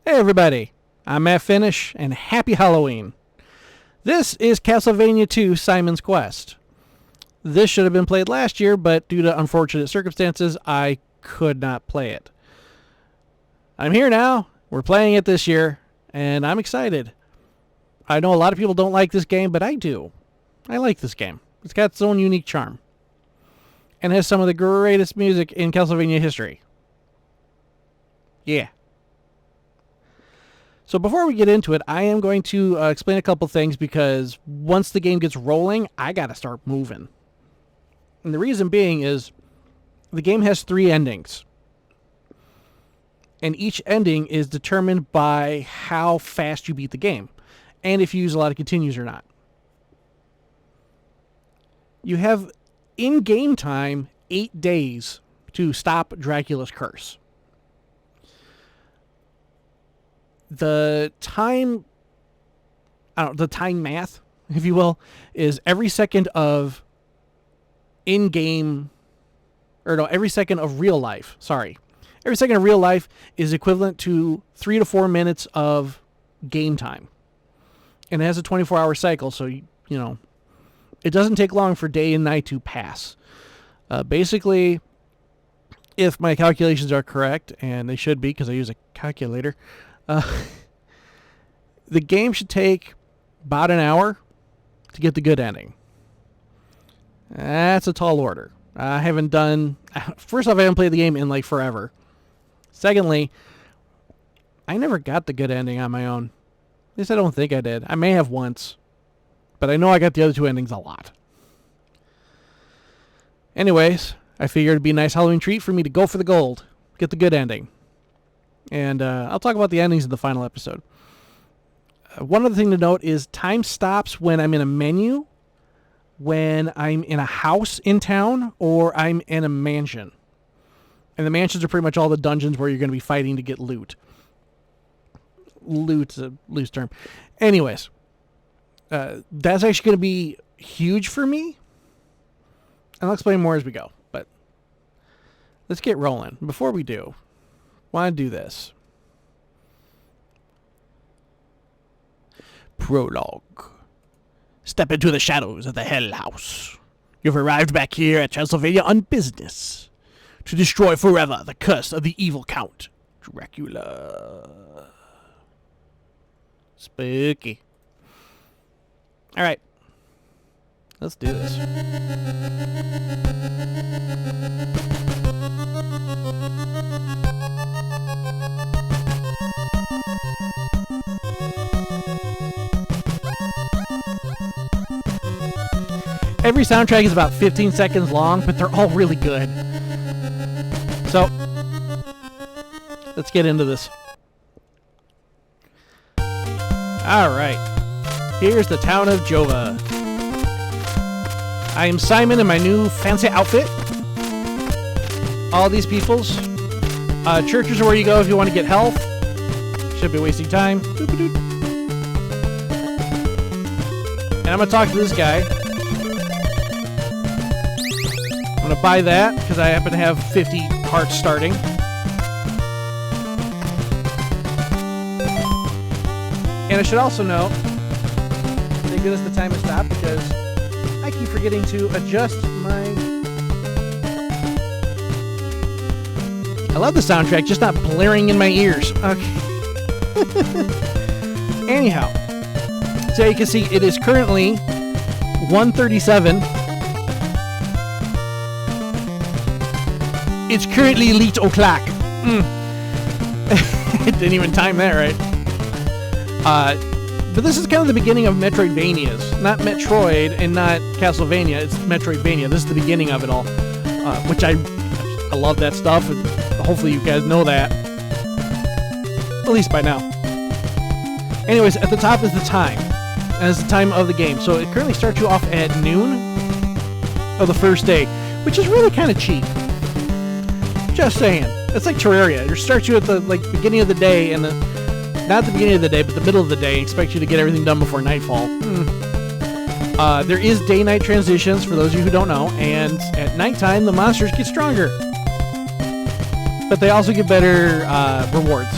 Hey everybody, I'm Matt Finish, and happy Halloween. This is Castlevania 2 Simon's Quest. This should have been played last year, but due to unfortunate circumstances, I could not play it. I'm here now, we're playing it this year, and I'm excited. I know a lot of people don't like this game, but I do. I like this game. It's got its own unique charm. And has some of the greatest music in Castlevania history. Yeah. So before we get into it, I am going to explain a couple things because once the game gets rolling, I got to start moving. And the reason being is the game has 3 endings. And each ending is determined by how fast you beat the game and if you use a lot of continues or not. You have in-game time 8 days to stop Dracula's curse. The time math, if you will, is every second of every second of real life. Sorry. Every second of real life is equivalent to 3 to 4 minutes of game time. And it has a 24-hour cycle, so, it doesn't take long for day and night to pass. Basically, if my calculations are correct, and they should be because I use a calculator, the game should take about an hour to get the good ending. That's a tall order. First off, I haven't played the game in forever. Secondly, I never got the good ending on my own. At least I don't think I did. I may have once, but I know I got the other 2 endings a lot. Anyways, I figured it'd be a nice Halloween treat for me to go for the gold, get the good ending. And I'll talk about the endings in the final episode. One other thing to note is time stops when I'm in a menu, when I'm in a house in town, or I'm in a mansion. And the mansions are pretty much all the dungeons where you're going to be fighting to get loot. Loot's a loose term. Anyways, that's actually going to be huge for me. And I'll explain more as we go. But let's get rolling. Before we do, want to do this. Prologue. Step into the shadows of the Hell House. You've arrived back here at Castlevania on business to destroy forever the curse of the evil Count Dracula. Spooky. Alright. Let's do this. Every soundtrack is about 15 seconds long, but they're all really good. So, let's get into this. Alright. Here's the town of Jova. I am Simon in my new fancy outfit. All these peoples. Churches are where you go if you want to get health. Should be wasting time. And I'm going to talk to this guy. I'm going to buy that because I happen to have 50 hearts starting. And I should also note, thank goodness the time has stopped because I keep forgetting to adjust my... I love the soundtrack, just not blaring in my ears. Okay. Anyhow, so you can see it is currently 1:37. It's currently 8:00. It didn't even time that right. But this is kind of the beginning of Metroidvanias. Not Metroid and not Castlevania. It's Metroidvania. This is the beginning of it all. Which I love that stuff. And hopefully you guys know that. At least by now. Anyways, at the top is the time. As the time of the game. So it currently starts you off at noon of the first day. Which is really kind of cheap. Just saying. It's like Terraria. It starts you at the beginning of the day and not the beginning of the day, but the middle of the day. Expect you to get everything done before nightfall. There is day-night transitions for those of you who don't know, and at nighttime the monsters get stronger. but they also get better rewards.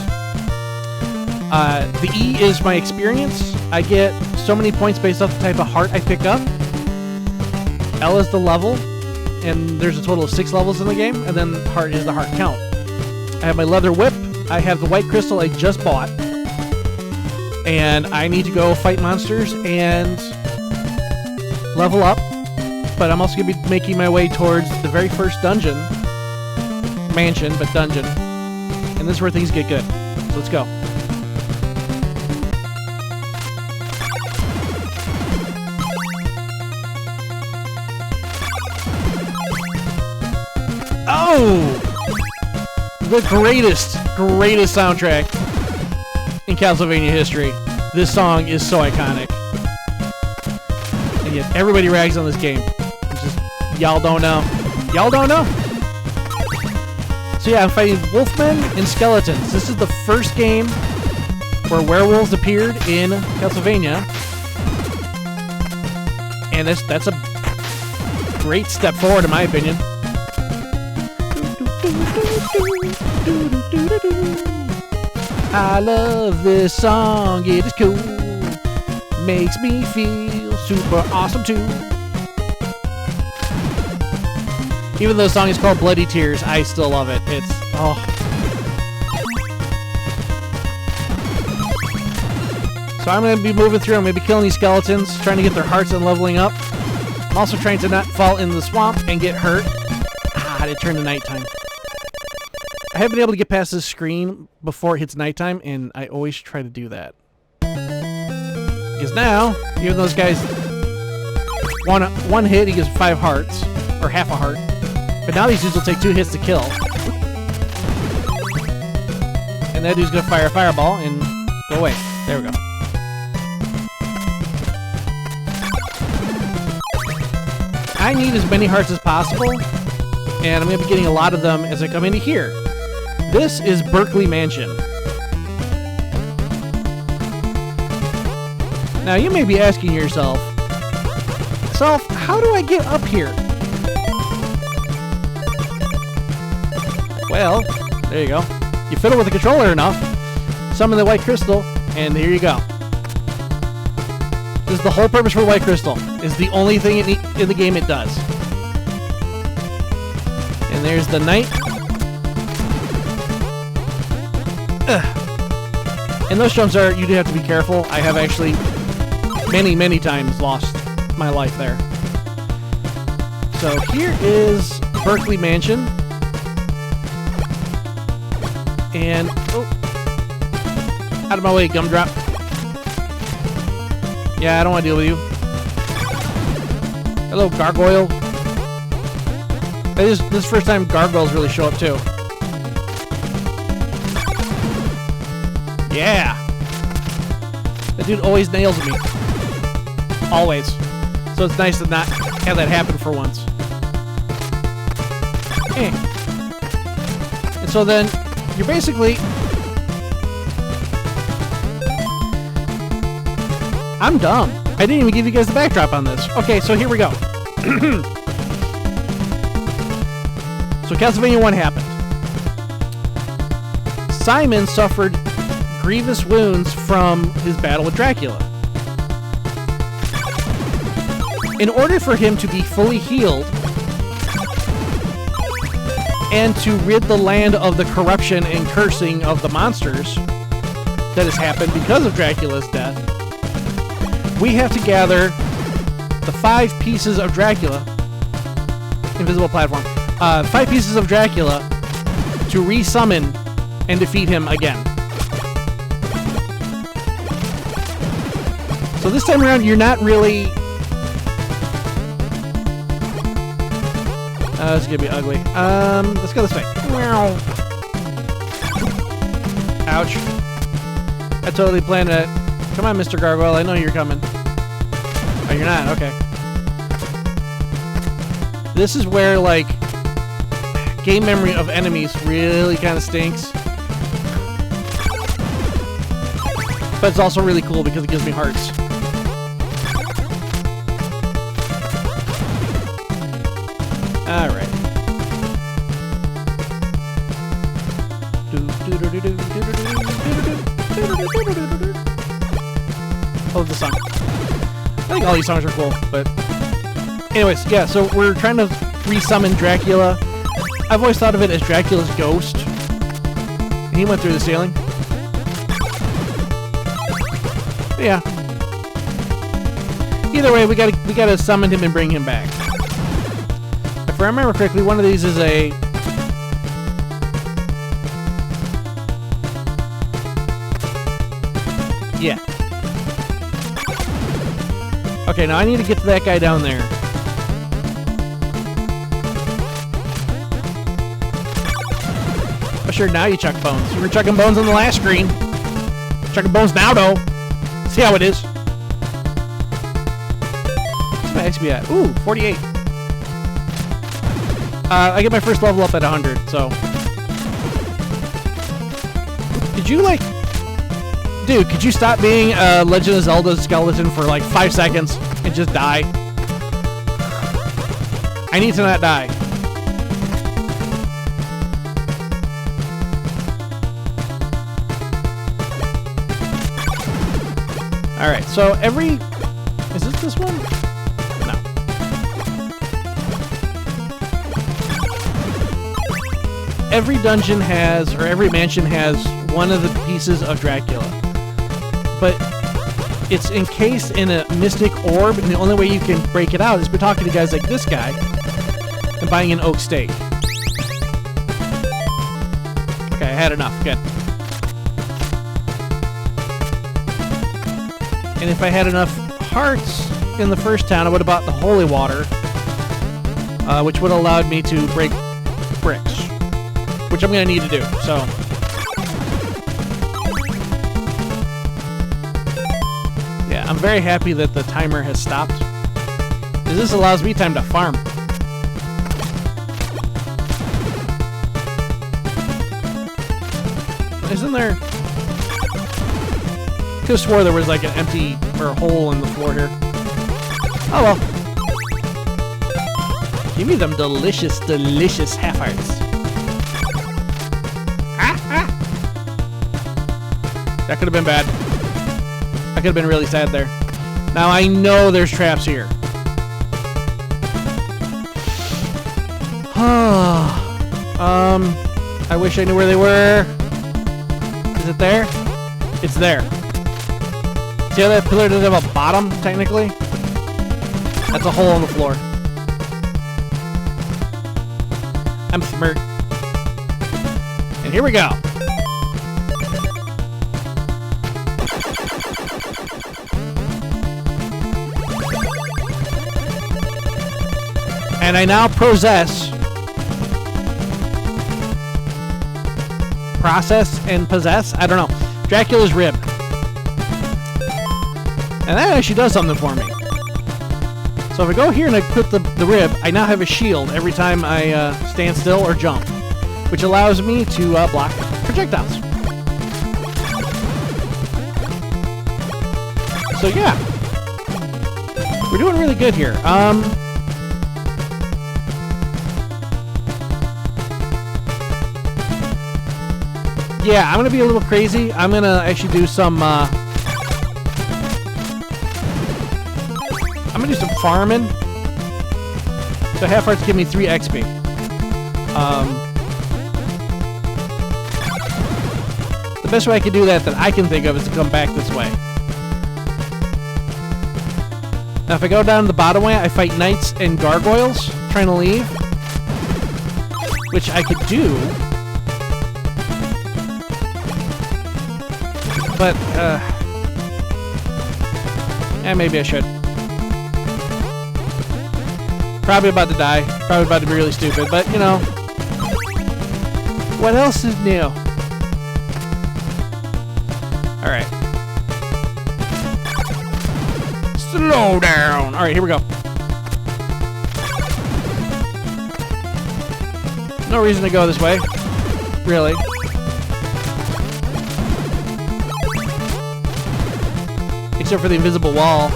The E is my experience. I get so many points based off the type of heart I pick up. L is the level, and there's a total of 6 levels in the game, and then heart is the heart count. I have my leather whip. I have the white crystal I just bought, and I need to go fight monsters and level up, but I'm also going to be making my way towards the very first dungeon. Mansion, but dungeon. And this is where things get good. So let's go. Oh! The greatest soundtrack in Castlevania history. This song is so iconic. And yet everybody rags on this game. It's just, y'all don't know. Y'all don't know. So yeah, I'm fighting wolfmen and skeletons. This is the first game where werewolves appeared in Castlevania. And that's a great step forward in my opinion. I love this song, it is cool. Makes me feel super awesome too. Even though the song is called Bloody Tears, I still love it. It's, oh. So I'm going to be moving through, I'm going to be killing these skeletons, trying to get their hearts and leveling up. I'm also trying to not fall in the swamp and get hurt. It turned to nighttime. I haven't been able to get past this screen before it hits nighttime, and I always try to do that. Because now, even those guys, one hit, he gives 5 hearts, or half a heart. But now these dudes will take 2 hits to kill. And that dude's gonna fire a fireball and go away. There we go. I need as many hearts as possible, and I'm gonna be getting a lot of them as I come into here. This is Berkeley Mansion. Now you may be asking yourself, Self, how do I get up here? Well, there you go. You fiddle with the controller enough, summon the white crystal, and here you go. This is the whole purpose for white crystal. It's the only thing in the game it does. And there's the knight. And those jumps are, you do have to be careful. I have actually many times lost my life there. So here is Berkeley Mansion. And, oh, out of my way, Gumdrop. Yeah, I don't want to deal with you. Hello, Gargoyle. This is the first time gargoyles really show up, too. Yeah! That dude always nails me. Always. So it's nice to not have that happen for once. And so then, you're basically... I'm dumb. I didn't even give you guys the backdrop on this. Okay, so here we go. So Castlevania 1 happened. Simon suffered grievous wounds from his battle with Dracula. In order for him to be fully healed and to rid the land of the corruption and cursing of the monsters that has happened because of Dracula's death, we have to gather the 5 pieces of Dracula, invisible platform, 5 pieces of Dracula to resummon and defeat him again. So this time around, you're not really... this is gonna be ugly. Let's go this way. Ouch. I totally planned it. Come on, Mr. Gargoyle, I know you're coming. Oh, you're not? Okay. This is where, like, game memory of enemies really kind of stinks. But it's also really cool because it gives me hearts. Alright. Oh, the song. I think all these songs are cool, but... Anyways, yeah, so we're trying to resummon Dracula. I've always thought of it as Dracula's ghost. And he went through the ceiling. But yeah. Either way, we gotta summon him and bring him back. If I remember correctly, one of these is a... Yeah. Okay, now I need to get to that guy down there. Oh, sure, now you chuck bones. You were chucking bones on the last screen. Chucking bones now, though. See how it is. What's my XP at? Ooh, 48. I get my first level up at 100, so... Did you, like... Dude, could you stop being a Legend of Zelda skeleton for like 5 seconds and just die? I need to not die. Alright, so every... Is this one? No. Every dungeon has, or every mansion has, one of the pieces of Dracula. But it's encased in a mystic orb, and the only way you can break it out is by talking to guys like this guy and buying an oak stake. Okay, I had enough. Good. And if I had enough hearts in the first town, I would have bought the holy water, which would have allowed me to break bricks, which I'm going to need to do, so... I'm very happy that the timer has stopped, because this allows me time to farm. Isn't there... I could have swore there was like an empty or a hole in the floor here. Oh well. Give me them delicious, delicious half-hearts. That could have been bad. I could have been really sad there. Now I know there's traps here. I wish I knew where they were. Is it there? It's there. See how that pillar doesn't have a bottom, technically? That's a hole in the floor. I'm smart. And here we go. And I now process and possess? I don't know. Dracula's rib. And that actually does something for me. So if I go here and I put the rib, I now have a shield every time I stand still or jump, which allows me to block projectiles. So yeah. We're doing really good here. Yeah, I'm gonna be a little crazy. I'm gonna actually do some. I'm gonna do some farming. So half hearts give me 3 XP. The best way I can do that I can think of is to come back this way. Now, if I go down the bottom way, I fight knights and gargoyles trying to leave, which I could do. But, maybe I should. Probably about to die. Probably about to be really stupid, but, you know. What else is new? Alright. Slow down! Alright, here we go. No reason to go this way. Really. Except for the invisible wall.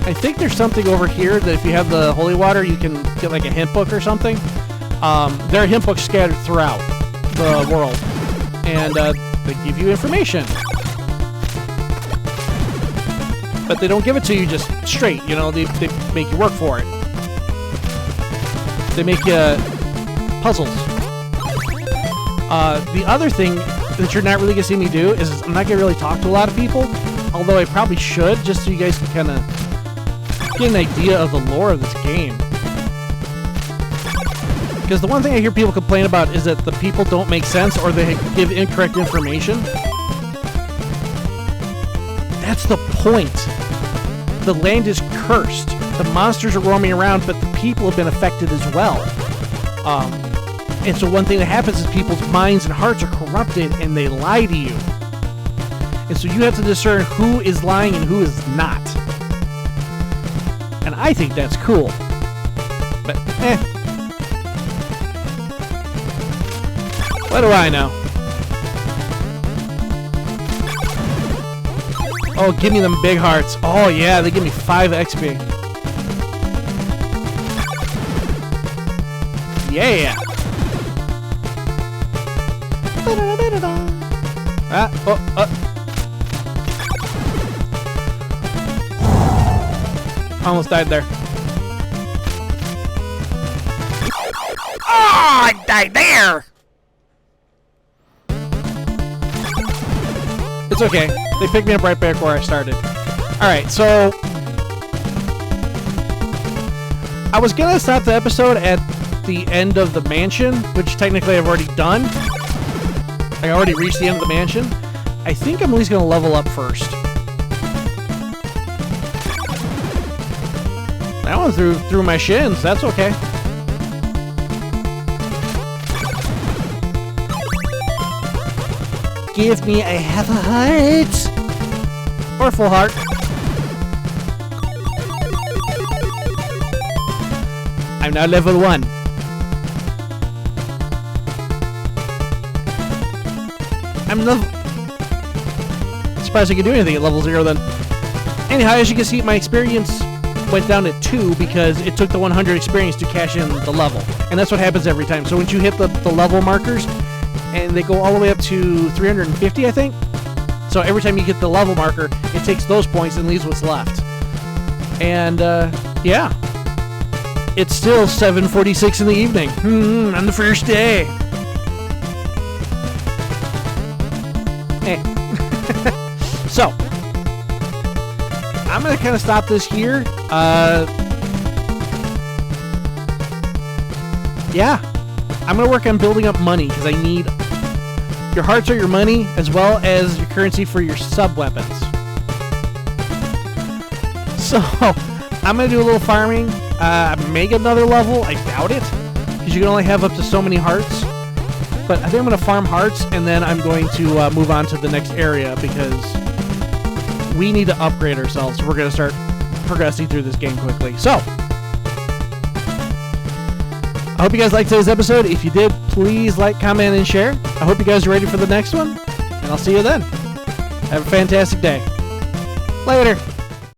I think there's something over here that if you have the holy water, you can get like a hint book or something. There are hint books scattered throughout the world. And they They give you information. But they don't give it to you just straight, you know, they make you work for it. They make you puzzles. The other thing that you're not really going to see me do is I'm not going to really talk to a lot of people, although I probably should, just so you guys can kind of get an idea of the lore of this game. Because the one thing I hear people complain about is that the people don't make sense or they give incorrect information. That's the point. The land is cursed. The monsters are roaming around, but the people have been affected as well. And so one thing that happens is people's minds and hearts are corrupted and they lie to you. And so you have to discern who is lying and who is not. And I think that's cool. But, what do I know? Oh, give me them big hearts. Oh, yeah, they give me 5 XP. Yeah! Almost died there. Oh, I died there! It's okay. They picked me up right back where I started. Alright, so I was gonna stop the episode at the end of the mansion, which technically I've already done. I already reached the end of the mansion. I think I'm at least gonna level up first. That one through my shins. That's okay. Give me a half a heart. Or a full heart. I'm now level 1. I'm surprised I can do anything at level 0 then. Anyhow, as you can see, my experience went down to 2 because it took the 100 experience to cash in the level. And that's what happens every time. So once you hit the level markers, and they go all the way up to 350, I think. So every time you get the level marker, it takes those points and leaves what's left. And, yeah. It's still 7:46 in the evening. On the first day. So, I'm going to kind of stop this here. Yeah. I'm going to work on building up money because I need... Your hearts are your money, as well as your currency for your sub-weapons. So, I'm going to do a little farming. Make another level. I doubt it. Because you can only have up to so many hearts. But I think I'm going to farm hearts, and then I'm going to move on to the next area, because we need to upgrade ourselves. So we're going to start progressing through this game quickly. So, I hope you guys liked today's episode. If you did, please like, comment, and share. I hope you guys are ready for the next one, and I'll see you then. Have a fantastic day. Later.